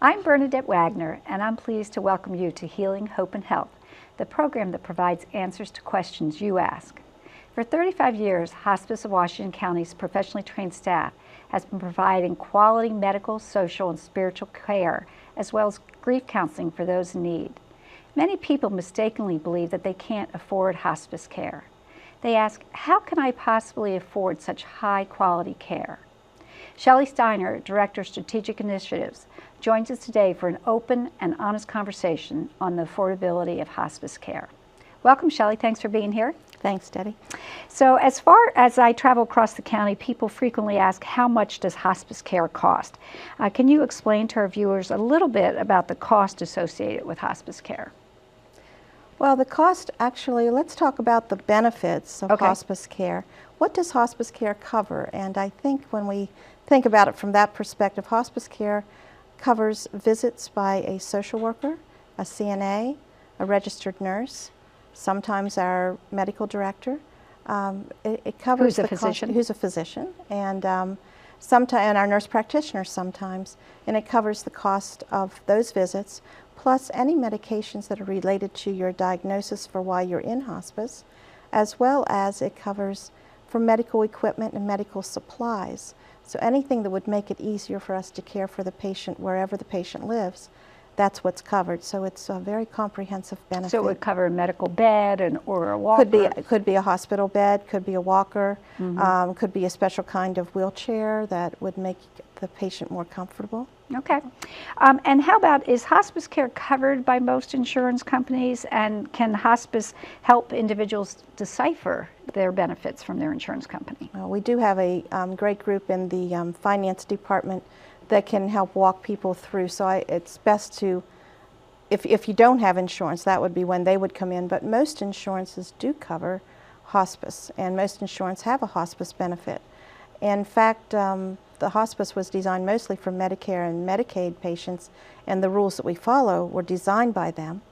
I'm Bernadette Wagner, and I'm pleased to welcome you to Healing, Hope, and Health, the program that provides answers to questions you ask. For 35 years, Hospice of Washington County's professionally trained staff has been providing quality medical, social, and spiritual care, as well as grief counseling for those in need. Many people mistakenly believe that they can't afford hospice care. They ask, how can I possibly afford such high-quality care? Shelley Steiner, Director of Strategic Initiatives, joins us today for an open and honest conversation on the affordability of hospice care. Welcome, Shelley. Thanks for being here. Thanks, Debbie. So as far as I travel across the county, people frequently ask, how much does hospice care cost? Can you explain to our viewers a little bit about the cost associated with hospice care? Well, the cost, actually, let's talk about the benefits of hospice care. What does hospice care cover? And I think when we think about it from that perspective, hospice care covers visits by a social worker, a CNA, a registered nurse, sometimes our medical director. It covers who's a physician. Who's a physician, and and our nurse practitioners sometimes. And it covers the cost of those visits, plus any medications that are related to your diagnosis for why you're in hospice, as well as it covers for medical equipment and medical supplies. So anything that would make it easier for us to care for the patient wherever the patient lives, that's what's covered. So it's a very comprehensive benefit. So it would cover a medical bed or a walker? Could be a hospital bed, could be a walker, could be a special kind of wheelchair that would make the patient more comfortable. Okay. And how about, is hospice care covered by most insurance companies, and can hospice help individuals decipher their benefits from their insurance company? Well, we do have a great group in the finance department that can help walk people through. So it's best to, if you don't have insurance, that would be when they would come in. But most insurances do cover hospice, and most insurance have a hospice benefit. In fact, the hospice was designed mostly for Medicare and Medicaid patients, and the rules that we follow were designed by them.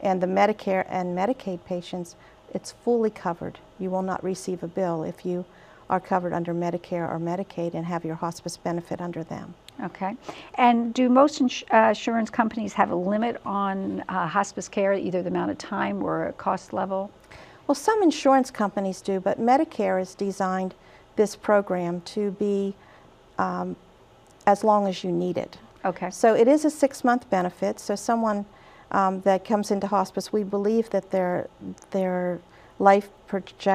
And the Medicare and Medicaid patients, it's fully covered. You will not receive a bill if you are covered under Medicare or Medicaid and have your hospice benefit under them. Okay. And do most insurance companies have a limit on hospice care, either the amount of time or a cost level? Well, some insurance companies do, but Medicare has designed this program to be as long as you need it. Okay. So it is a 6-month benefit. So someone that comes into hospice, we believe that their life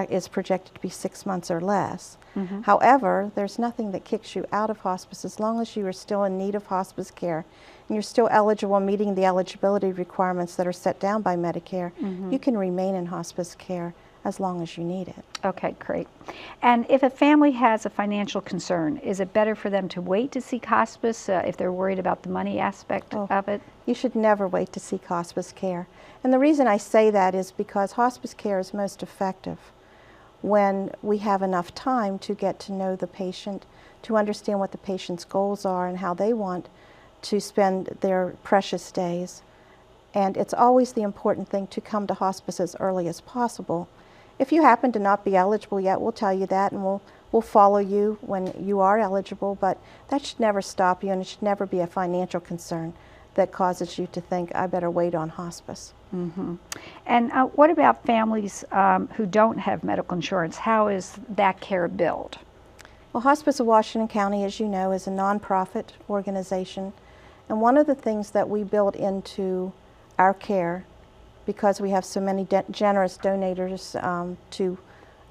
is projected to be 6 months or less. However, there's nothing that kicks you out of hospice as long as you are still in need of hospice care and you're still eligible, meeting the eligibility requirements that are set down by Medicare. You can remain in hospice care as long as you need it. Okay, great. And if a family has a financial concern, is it better for them to wait to seek hospice if they're worried about the money aspect of it? You should never wait to seek hospice care. And the reason I say that is because hospice care is most effective when we have enough time to get to know the patient, to understand what the patient's goals are and how they want to spend their precious days. And it's always the important thing to come to hospice as early as possible. If you happen to not be eligible yet, we'll tell you that, and we'll follow you when you are eligible, but that should never stop you, and it should never be a financial concern that causes you to think, I better wait on hospice. And what about families who don't have medical insurance? How is that care billed? Well, Hospice of Washington County, as you know, is a nonprofit organization, and one of the things that we build into our care, because we have so many generous donors to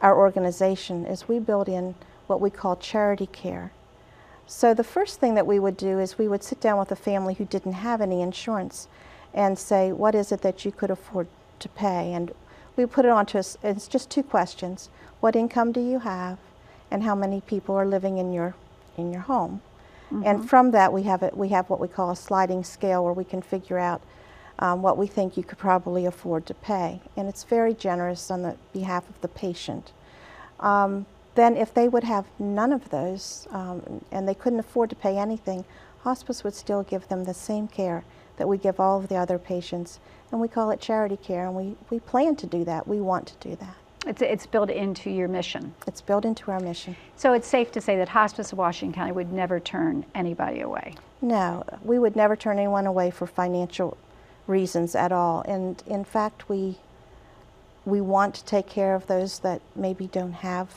our organization, is we build in what we call charity care. So the first thing that we would do is we would sit down with a family who didn't have any insurance and say, what is it that you could afford to pay? And we put it on to us, it's just 2 questions. What income do you have, and how many people are living in your home? And from that we have what we call a sliding scale, where we can figure out what we think you could probably afford to pay. And it's very generous on the behalf of the patient. Then if they would have none of those and they couldn't afford to pay anything, hospice would still give them the same care that we give all of the other patients. And we call it charity care, and we plan to do that. We want to do that. It's built into your mission. It's built into our mission. So it's safe to say that Hospice of Washington County would never turn anybody away. No, we would never turn anyone away for financial reasons at all. And in fact, we want to take care of those that maybe don't have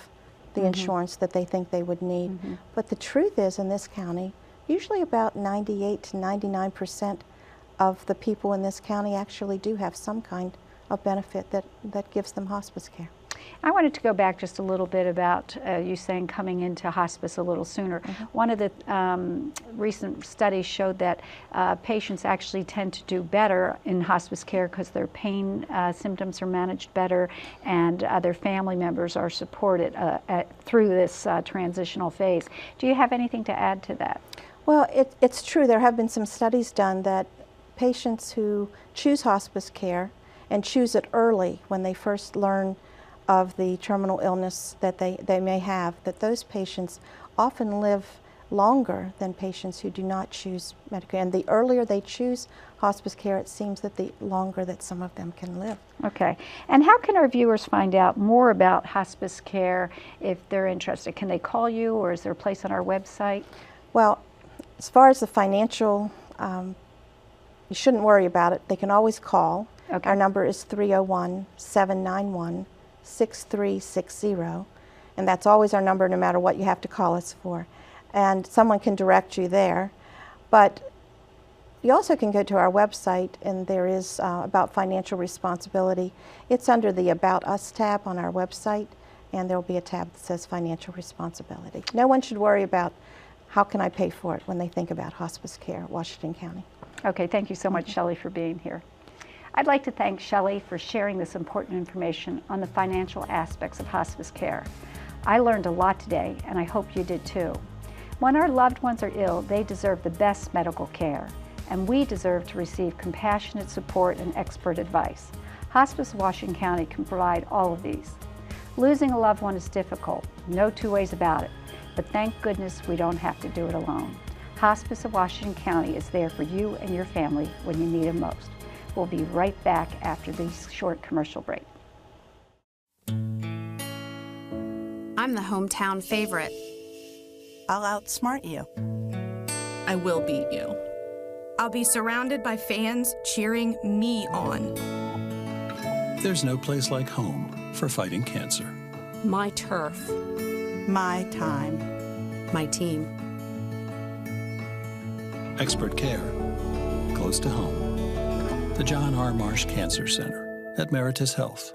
the insurance that they think they would need. But the truth is, in this county, usually about 98 to 99% of the people in this county actually do have some kind of benefit that gives them hospice care. I wanted to go back just a little bit about you saying coming into hospice a little sooner. One of the recent studies showed that patients actually tend to do better in hospice care because their pain symptoms are managed better, and their family members are supported through this transitional phase. Do you have anything to add to that? Well, it's true. There have been some studies done that patients who choose hospice care and choose it early when they first learn of the terminal illness that they may have, that those patients often live longer than patients who do not choose medical. And the earlier they choose hospice care, it seems that the longer that some of them can live. Okay. And how can our viewers find out more about hospice care if they're interested? Can they call you, or is there a place on our website? Well, as far as the financial, you shouldn't worry about it. They can always call. Okay. Our number is 301-791-6360, and that's always our number no matter what you have to call us for. And someone can direct you there. But you also can go to our website, and there is about financial responsibility. It's under the About Us tab on our website, and there will be a tab that says Financial Responsibility. No one should worry about how can I pay for it when they think about hospice care at Washington County. Okay, thank you so much, Shelley, for being here. I'd like to thank Shelley for sharing this important information on the financial aspects of hospice care. I learned a lot today, and I hope you did too. When our loved ones are ill, they deserve the best medical care, and we deserve to receive compassionate support and expert advice. Hospice of Washington County can provide all of these. Losing a loved one is difficult, no two ways about it, but thank goodness we don't have to do it alone. Hospice of Washington County is there for you and your family when you need them most. We'll be right back after this short commercial break. I'm the hometown favorite. I'll outsmart you. I will beat you. I'll be surrounded by fans cheering me on. There's no place like home for fighting cancer. My turf. My time. My team. Expert care, close to home. The John R. Marsh Cancer Center at Meritus Health.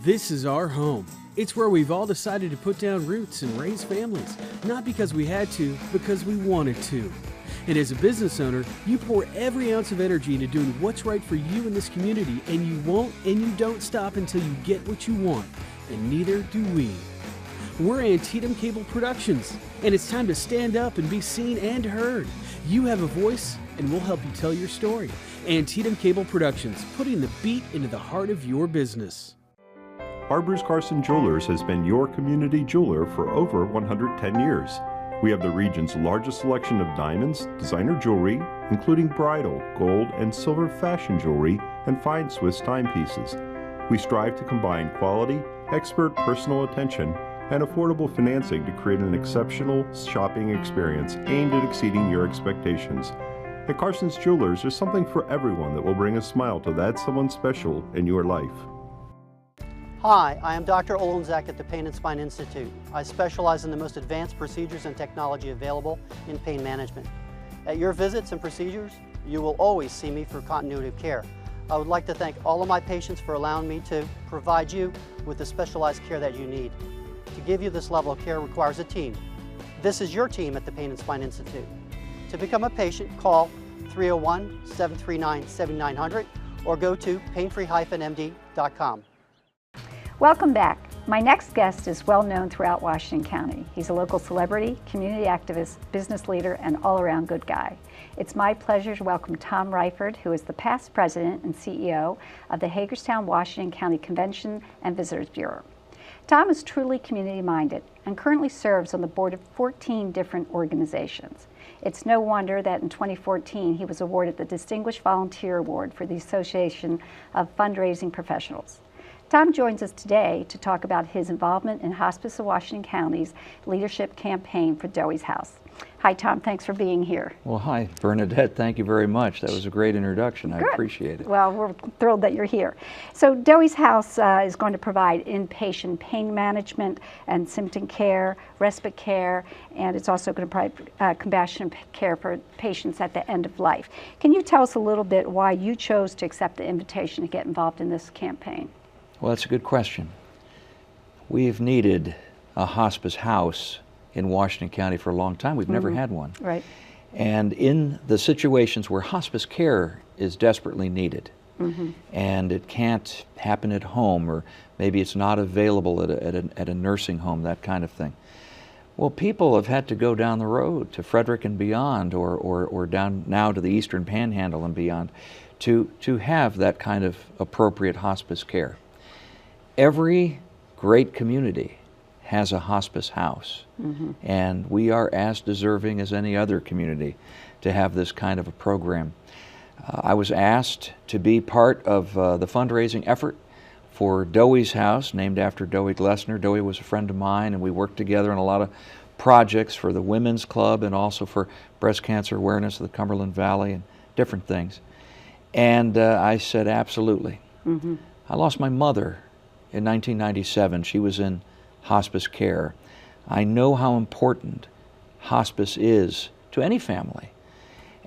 This is our home. It's where we've all decided to put down roots and raise families, not because we had to, because we wanted to. And as a business owner, you pour every ounce of energy into doing what's right for you in this community, and you won't and you don't stop until you get what you want, and neither do we. We're Antietam Cable Productions, and it's time to stand up and be seen and heard. You have a voice, and we'll help you tell your story. Antietam Cable Productions, putting the beat into the heart of your business. Arbors Carson Jewelers has been your community jeweler for over 110 years. We have the region's largest selection of diamonds, designer jewelry, including bridal, gold, and silver fashion jewelry, and fine Swiss timepieces. We strive to combine quality, expert personal attention, and affordable financing to create an exceptional shopping experience aimed at exceeding your expectations. At Carson's Jewelers, there's something for everyone that will bring a smile to that someone special in your life. Hi, I am Dr. Olenzak at the Pain and Spine Institute. I specialize in the most advanced procedures and technology available in pain management. At your visits and procedures, you will always see me for continuity of care. I would like to thank all of my patients for allowing me to provide you with the specialized care that you need. To give you this level of care requires a team. This is your team at the Pain and Spine Institute. To become a patient, call 301-739-7900 or go to painfree-md.com. Welcome back. My next guest is well known throughout Washington County. He's a local celebrity, community activist, business leader, and all-around good guy. It's my pleasure to welcome Tom Ryford, who is the past president and CEO of the Hagerstown, Washington County Convention and Visitors Bureau. Tom is truly community-minded and currently serves on the board of 14 different organizations. It's no wonder that in 2014 he was awarded the Distinguished Volunteer Award for the Association of Fundraising Professionals. Tom joins us today to talk about his involvement in Hospice of Washington County's leadership campaign for Doey's House. Hi, Tom. Thanks for being here. Well, hi, Bernadette. Thank you very much. That was a great introduction. Good. I appreciate it. Well, we're thrilled that you're here. So Doey's House is going to provide inpatient pain management and symptom care, respite care, and it's also going to provide compassionate care for patients at the end of life. Can you tell us a little bit why you chose to accept the invitation to get involved in this campaign? Well, that's a good question. We've needed a hospice house in Washington County for a long time. We've never had one. Right. And in the situations where hospice care is desperately needed, and it can't happen at home, or maybe it's not available at a nursing home, that kind of thing. Well, people have had to go down the road to Frederick and beyond, or down now to the Eastern Panhandle and beyond, to have that kind of appropriate hospice care. Every great community has a hospice house, and we are as deserving as any other community to have this kind of a program. I was asked to be part of the fundraising effort for Doey's House, named after Doey Glessner. Doey was a friend of mine, and we worked together on a lot of projects for the Women's Club and also for breast cancer awareness of the Cumberland Valley and different things. And I said, absolutely. I lost my mother in 1997. She was in hospice care. I know how important hospice is to any family.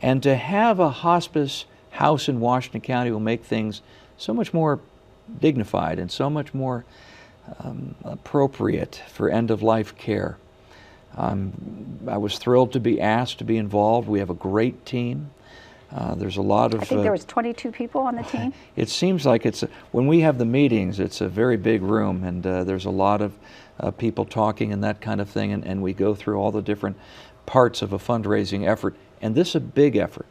And to have a hospice house in Washington County will make things so much more dignified and so much more appropriate for end-of-life care. I was thrilled to be asked to be involved. We have a great team. There's a lot of... I think there was 22 people on the team. It seems like when we have the meetings, it's a very big room, and there's a lot of people talking and that kind of thing, and we go through all the different parts of a fundraising effort. And this is a big effort.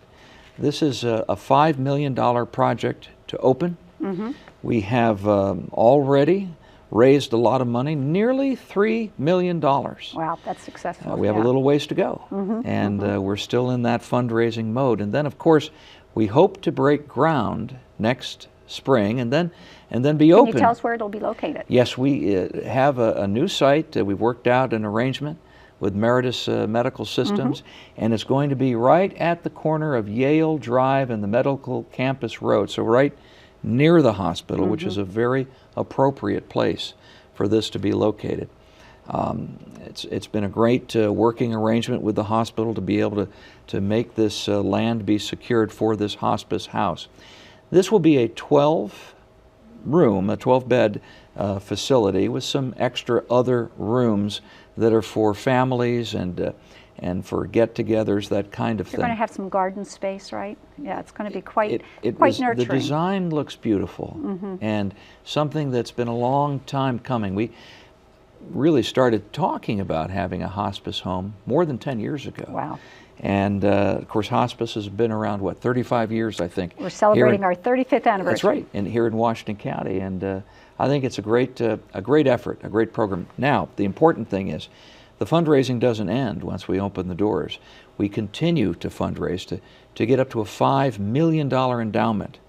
This is a $5 million project to open. We have already raised a lot of money, nearly $3 million. Wow, that's successful. We have a little ways to go, and we're still in that fundraising mode. And then, of course, we hope to break ground next spring, and then be open. Can you tell us where it'll be located? Yes, we have a new site. We've worked out an arrangement with Meritus Medical Systems, and it's going to be right at the corner of Yale Drive and the Medical Campus Road, so right near the hospital, which is a very appropriate place for this to be located. It's been a great working arrangement with the hospital to be able to make this land be secured for this hospice house. This will be a 12-bed facility with some extra other rooms that are for families and for get-togethers, that kind of thing. You're going to have some garden space, right? Yeah, it's going to be quite nurturing. The design looks beautiful, and something that's been a long time coming. We really started talking about having a hospice home more than 10 years ago. Wow. And of course, hospice has been around, what, 35 years, I think. We're celebrating our 35th anniversary. That's right, here in Washington County, and I think it's a great effort, a great program. Now, the important thing is, the fundraising doesn't end once we open the doors. We continue to fundraise to get up to a $5 million endowment,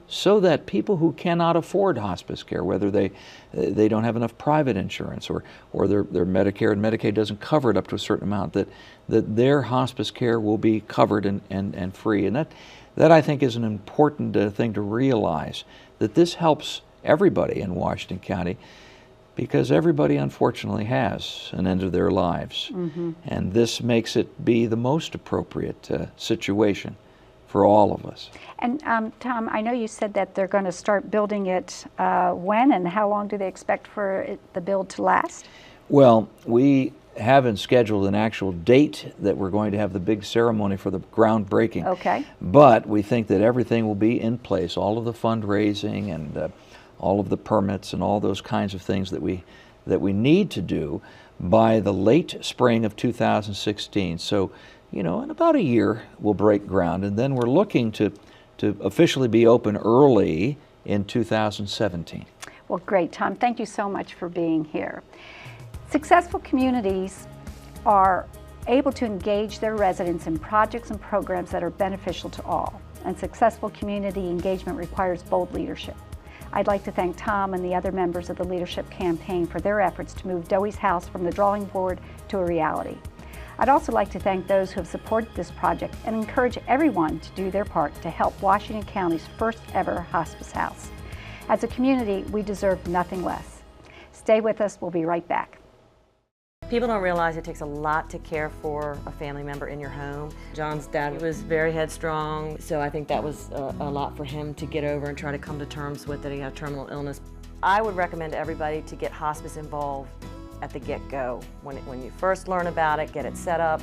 so that people who cannot afford hospice care, whether they don't have enough private insurance or their Medicare and Medicaid doesn't cover it up to a certain amount, that their hospice care will be covered and free. And that I think is an important thing to realize, that this helps everybody in Washington County, because everybody unfortunately has an end of their lives. And this makes it be the most appropriate situation for all of us. And Tom, I know you said that they're going to start building it when, and how long do they expect for the build to last? Well, we haven't scheduled an actual date that we're going to have the big ceremony for the groundbreaking. Okay. But we think that everything will be in place, all of the fundraising and all of the permits and all those kinds of things that we need to do by the late spring of 2016. So, in about a year we'll break ground, and then we're looking to officially be open early in 2017. Well, great, Tom. Thank you so much for being here. Successful communities are able to engage their residents in projects and programs that are beneficial to all. And successful community engagement requires bold leadership. I'd like to thank Tom and the other members of the leadership campaign for their efforts to move Dowie's house from the drawing board to a reality. I'd also like to thank those who have supported this project and encourage everyone to do their part to help Washington County's first ever hospice house. As a community, we deserve nothing less. Stay with us, we'll be right back. People don't realize it takes a lot to care for a family member in your home. John's dad was very headstrong, so I think that was a lot for him to get over and try to come to terms with that he had terminal illness. I would recommend to everybody to get hospice involved at the get-go. When you first learn about it, get it set up,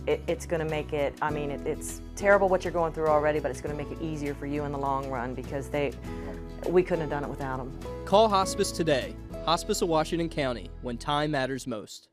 it's going to make it, I mean, it's terrible what you're going through already, but it's going to make it easier for you in the long run because we couldn't have done it without them. Call Hospice today. Hospice of Washington County, when time matters most.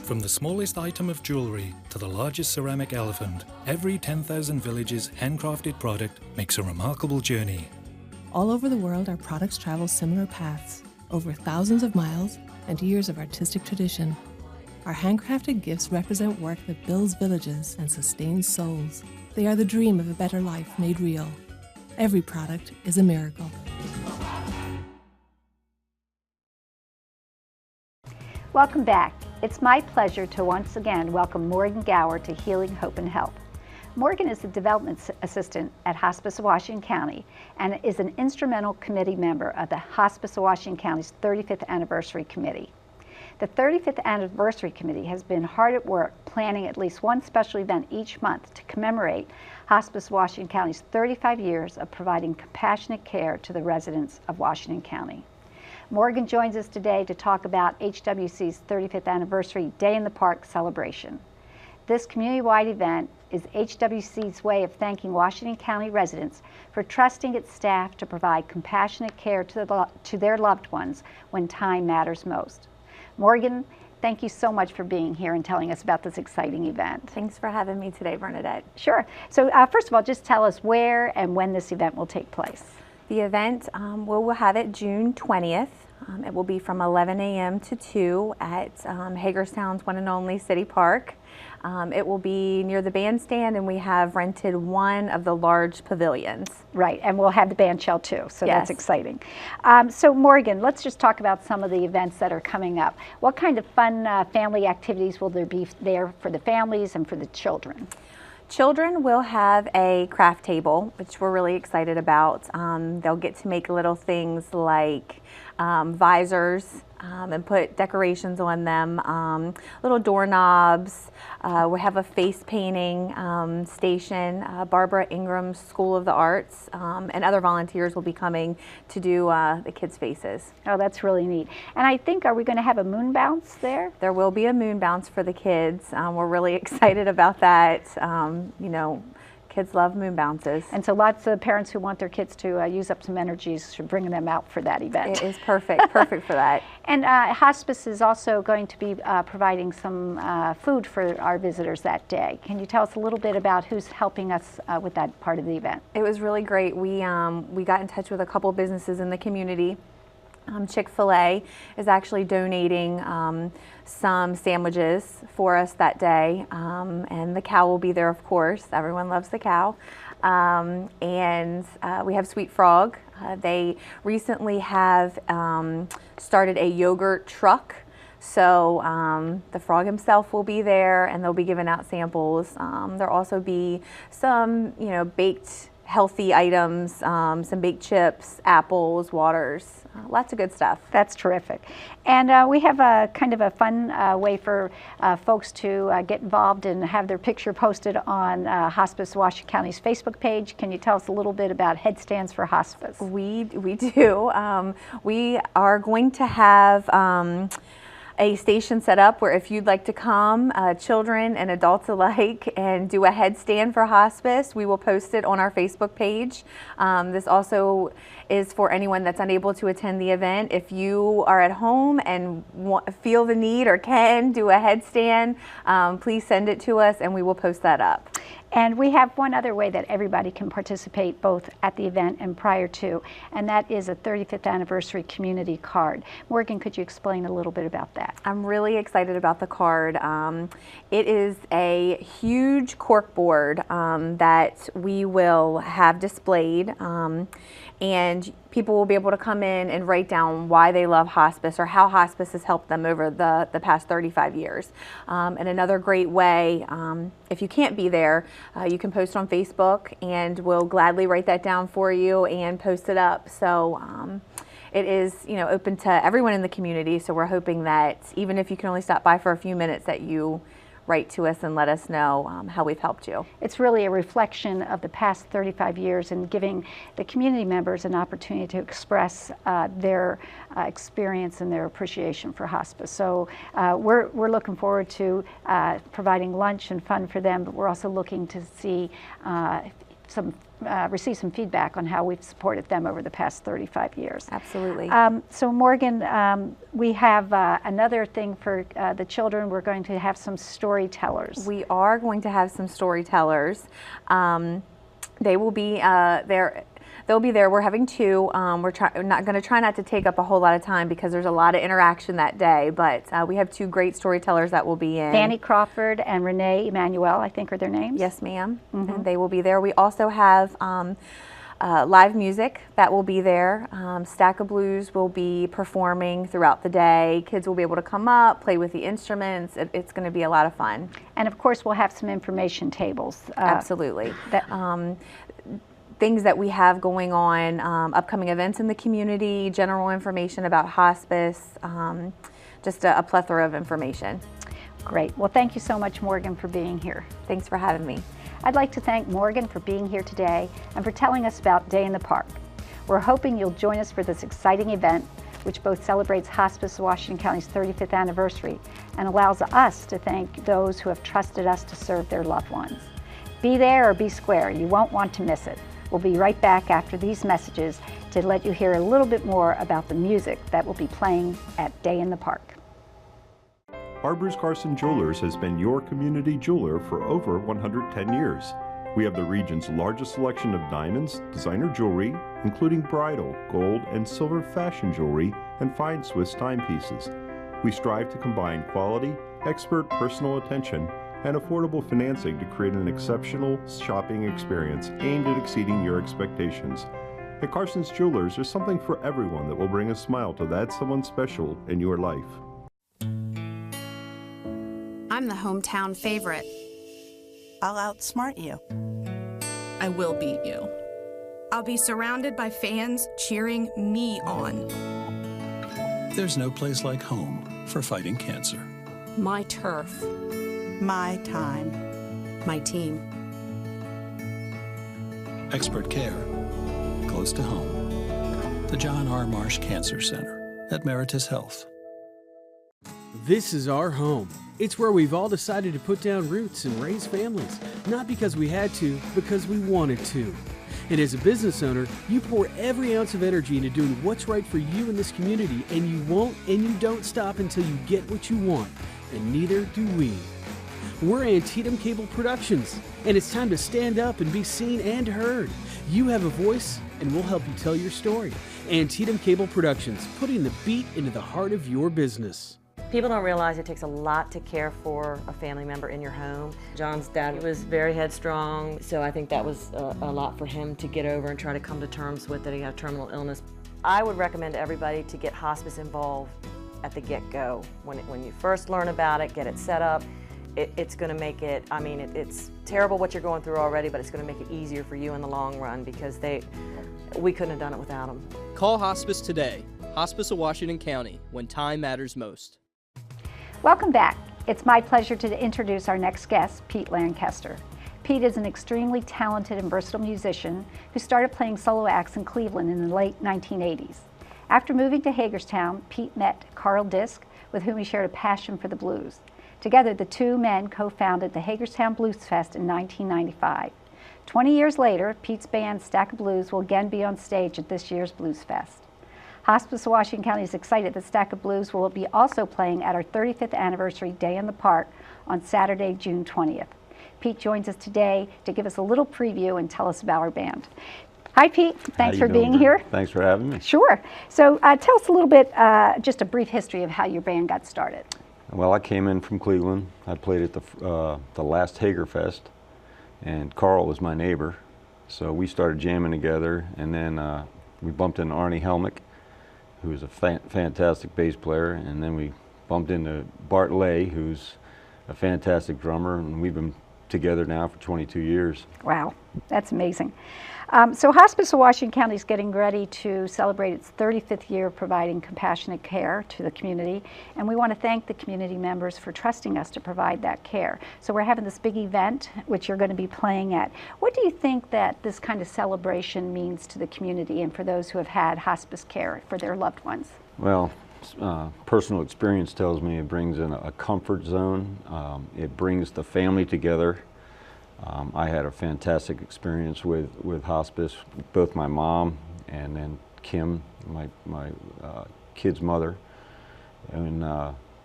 From the smallest item of jewelry to the largest ceramic elephant, every 10,000 Villages handcrafted product makes a remarkable journey. All over the world, our products travel similar paths, over thousands of miles and years of artistic tradition. Our handcrafted gifts represent work that builds villages and sustains souls. They are the dream of a better life made real. Every product is a miracle. Welcome back. It's my pleasure to once again welcome Morgan Gower to Healing Hope and Health. Morgan is the Development Assistant at Hospice of Washington County and is an instrumental committee member of the Hospice of Washington County's 35th Anniversary Committee. The 35th Anniversary Committee has been hard at work planning at least one special event each month to commemorate Hospice of Washington County's 35 years of providing compassionate care to the residents of Washington County. Morgan joins us today to talk about HWC's 35th Anniversary Day in the Park celebration. This community-wide event is HWC's way of thanking Washington County residents for trusting its staff to provide compassionate care to their loved ones when time matters most. Morgan, thank you so much for being here and telling us about this exciting event. Thanks for having me today, Bernadette. Sure. So first of all, just tell us where and when this event will take place. The event, we'll have it June 20th. It will be from 11 a.m. to 2 at Hagerstown's one and only City Park. It will be near the bandstand, and we have rented one of the large pavilions. Right, and we'll have the band shell too, so yes. That's exciting. So Morgan, let's just talk about some of the events that are coming up. What kind of fun family activities will there be there for the families and for the children? Children will have a craft table, which we're really excited about. They'll get to make little things like visors and put decorations on them, little doorknobs. We have a face painting station. Barbara Ingram's School of the Arts and other volunteers will be coming to do the kids' faces. Oh, that's really neat. And I think, are we going to have a moon bounce there? There will be a moon bounce for the kids. We're really excited about that. You know, kids love moon bounces. And so lots of parents who want their kids to use up some energies should bring them out for that event. It is perfect, perfect for that. And Hospice is also going to be providing some food for our visitors that day. Can you tell us a little bit about who's helping us with that part of the event? It was really great. We got in touch with a couple businesses in the community. Chick-fil-A is actually donating some sandwiches for us that day, and the cow will be there, of course. Everyone loves the cow. And we have Sweet Frog. They recently have started a yogurt truck. So the frog himself will be there, and they'll be giving out samples. There'll also be some, you know, baked healthy items, some baked chips, apples, waters, lots of good stuff. That's terrific. And we have a kind of a fun way for folks to get involved and have their picture posted on Hospice Washington County's Facebook page. Can you tell us a little bit about Headstands for Hospice? We do. We are going to have a station set up where if you'd like to come, children and adults alike, and do a headstand for hospice, we will post it on our Facebook page. This also is for anyone that's unable to attend the event. If you are at home and feel the need or can do a headstand, please send it to us and we will post that up. And we have one other way that everybody can participate both at the event and prior to, and that is a 35th anniversary community card. Morgan, could you explain a little bit about that? I'm really excited about the card. It is a huge cork board that we will have displayed, and people will be able to come in and write down why they love hospice or how hospice has helped them over the past 35 years. And another great way, if you can't be there, you can post on Facebook and we'll gladly write that down for you and post it up. So it is, open to everyone in the community. So we're hoping that even if you can only stop by for a few minutes, that you write to us and let us know how we've helped you. It's really a reflection of the past 35 years and giving the community members an opportunity to express their experience and their appreciation for hospice. So we're looking forward to providing lunch and fun for them, but we're also looking to see receive some feedback on how we've supported them over the past 35 years. Absolutely. So Morgan, we have another thing for the children. We're going to have some storytellers. We are going to have some storytellers. They will be there. They'll be there. We're having two. We're going to try not to take up a whole lot of time because there's a lot of interaction that day, but we have two great storytellers that will be in. Fanny Crawford and Renee Emanuel, I think are their names. Yes, ma'am. And they will be there. We also have live music that will be there. Stack of Blues will be performing throughout the day. Kids will be able to come up, play with the instruments. It's going to be a lot of fun. And of course, we'll have some information tables. Absolutely. Things that we have going on, upcoming events in the community, general information about hospice, just a plethora of information. Great. Well, thank you so much, Morgan, for being here. Thanks for having me. I'd like to thank Morgan for being here today and for telling us about Day in the Park. We're hoping you'll join us for this exciting event, which both celebrates Hospice of Washington County's 35th anniversary and allows us to thank those who have trusted us to serve their loved ones. Be there or be square. You won't want to miss it. We'll be right back after these messages to let you hear a little bit more about the music that will be playing at Day in the Park. Arbors Carson Jewelers has been your community jeweler for over 110 years. We have the region's largest selection of diamonds, designer jewelry, including bridal, gold, and silver fashion jewelry, and fine Swiss timepieces. We strive to combine quality, expert personal attention, and affordable financing to create an exceptional shopping experience aimed at exceeding your expectations. At Carson's Jewelers, there's something for everyone that will bring a smile to that someone special in your life. I'm the hometown favorite. I'll outsmart you. I will beat you. I'll be surrounded by fans cheering me on. There's no place like home for fighting cancer. My turf. My time. My team. Expert care, close to home. The John R. Marsh Cancer Center at Meritus Health. This is our home. It's where we've all decided to put down roots and raise families, not because we had to, because we wanted to. And as a business owner, you pour every ounce of energy into doing what's right for you in this community, and you won't and you don't stop until you get what you want, and neither do we. We're Antietam Cable Productions, and it's time to stand up and be seen and heard. You have a voice, and we'll help you tell your story. Antietam Cable Productions, putting the beat into the heart of your business. People don't realize it takes a lot to care for a family member in your home. John's dad was very headstrong, so I think that was a lot for him to get over and try to come to terms with that he had a terminal illness. I would recommend to everybody to get hospice involved at the get-go. When you first learn about it, get it set up. It's going to make it, it's terrible what you're going through already, but it's going to make it easier for you in the long run because we couldn't have done it without them. Call Hospice today. Hospice of Washington County, when time matters most. Welcome back. It's my pleasure to introduce our next guest, Pete Lancaster. Pete is an extremely talented and versatile musician who started playing solo acts in Cleveland in the late 1980s. After moving to Hagerstown, Pete met Carl Disk, with whom he shared a passion for the blues. Together, the two men co-founded the Hagerstown Blues Fest in 1995. 20 years later, Pete's band Stack of Blues will again be on stage at this year's Blues Fest. Hospice of Washington County is excited that Stack of Blues will be also playing at our 35th anniversary Day in the Park on Saturday, June 20th. Pete joins us today to give us a little preview and tell us about our band. Hi, Pete. Thanks for being here. Thanks for having me. Sure. So tell us a little bit, just a brief history of how your band got started. Well, I came in from Cleveland. I played at the last Hagerfest, and Carl was my neighbor. So we started jamming together, and then we bumped into Arnie Helmick, who was a fantastic bass player, and then we bumped into Bart Lay, who's a fantastic drummer, and we've been together now for 22 years. Wow, that's amazing. So Hospice of Washington County is getting ready to celebrate its 35th year of providing compassionate care to the community, and we want to thank the community members for trusting us to provide that care. So we're having this big event, which you're going to be playing at. What do you think that this kind of celebration means to the community and for those who have had hospice care for their loved ones? Well, personal experience tells me it brings in a comfort zone. It brings the family together. I had a fantastic experience with hospice, both my mom and then Kim, my kid's mother, and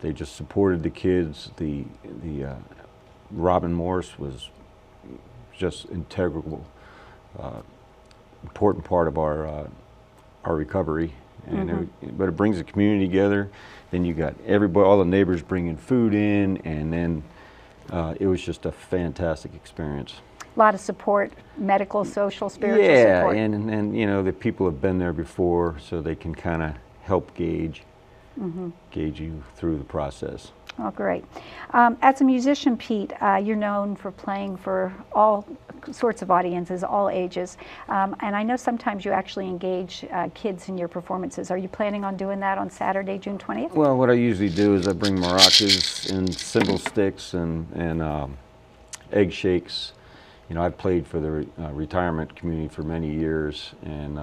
they just supported the kids. The Robin Morse was just integral, important part of our recovery. And but it brings the community together. Then you got everybody, all the neighbors bringing food in, and then it was just a fantastic experience. A lot of support, medical, social, spiritual support. Yeah, and you know, the people have been there before, so they can kind of help gauge you through the process. Oh, great. As a musician, Pete, you're known for playing for all sorts of audiences, all ages, and I know sometimes you actually engage kids in your performances. Are you planning on doing that on Saturday, June 20th? Well, what I usually do is I bring maracas and cymbal sticks and egg shakes. You know, I've played for the retirement community for many years and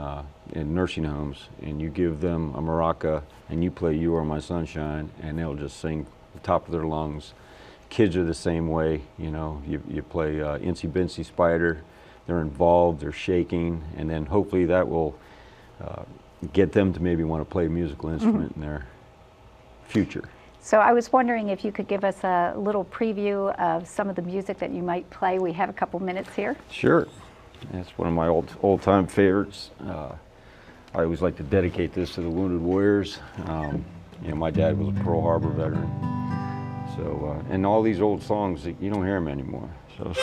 in nursing homes, and you give them a maraca and you play You Are My Sunshine, and they'll just sing the top of their lungs. Kids are the same way, you know, you play Incy Bincy Spider, they're involved, they're shaking, and then hopefully that will get them to maybe want to play a musical instrument in their future. So I was wondering if you could give us a little preview of some of the music that you might play. We have a couple minutes here. Sure. That's one of my old-time favorites. I always like to dedicate this to the wounded warriors. You know, my dad was a Pearl Harbor veteran. So, and all these old songs, you don't hear them anymore. So.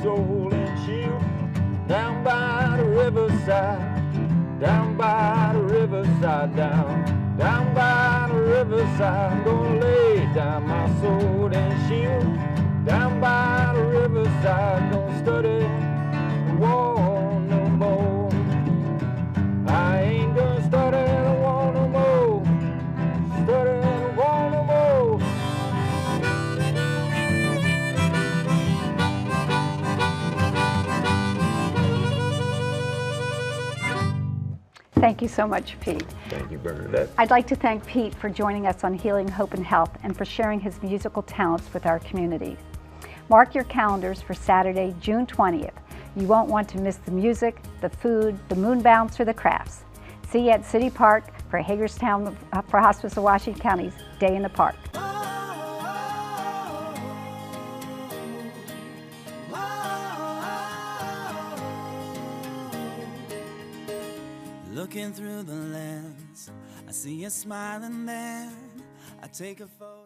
Soul and shield down by the riverside, down by the riverside, down by the riverside. I'm gonna lay down my sword and shield down by the riverside. Gonna study the war no more. I ain't gonna study the war no more. Study the war no more. Thank you so much, Pete. Thank you, Bernadette. I'd like to thank Pete for joining us on Healing, Hope, and Health and for sharing his musical talents with our community. Mark your calendars for Saturday, June 20th. You won't want to miss the music, the food, the moon bounce, or the crafts. See you at City Park for Hagerstown for Hospice of Washington County's Day in the Park. Looking Looking through the lens, I see you smiling then. I take a photo.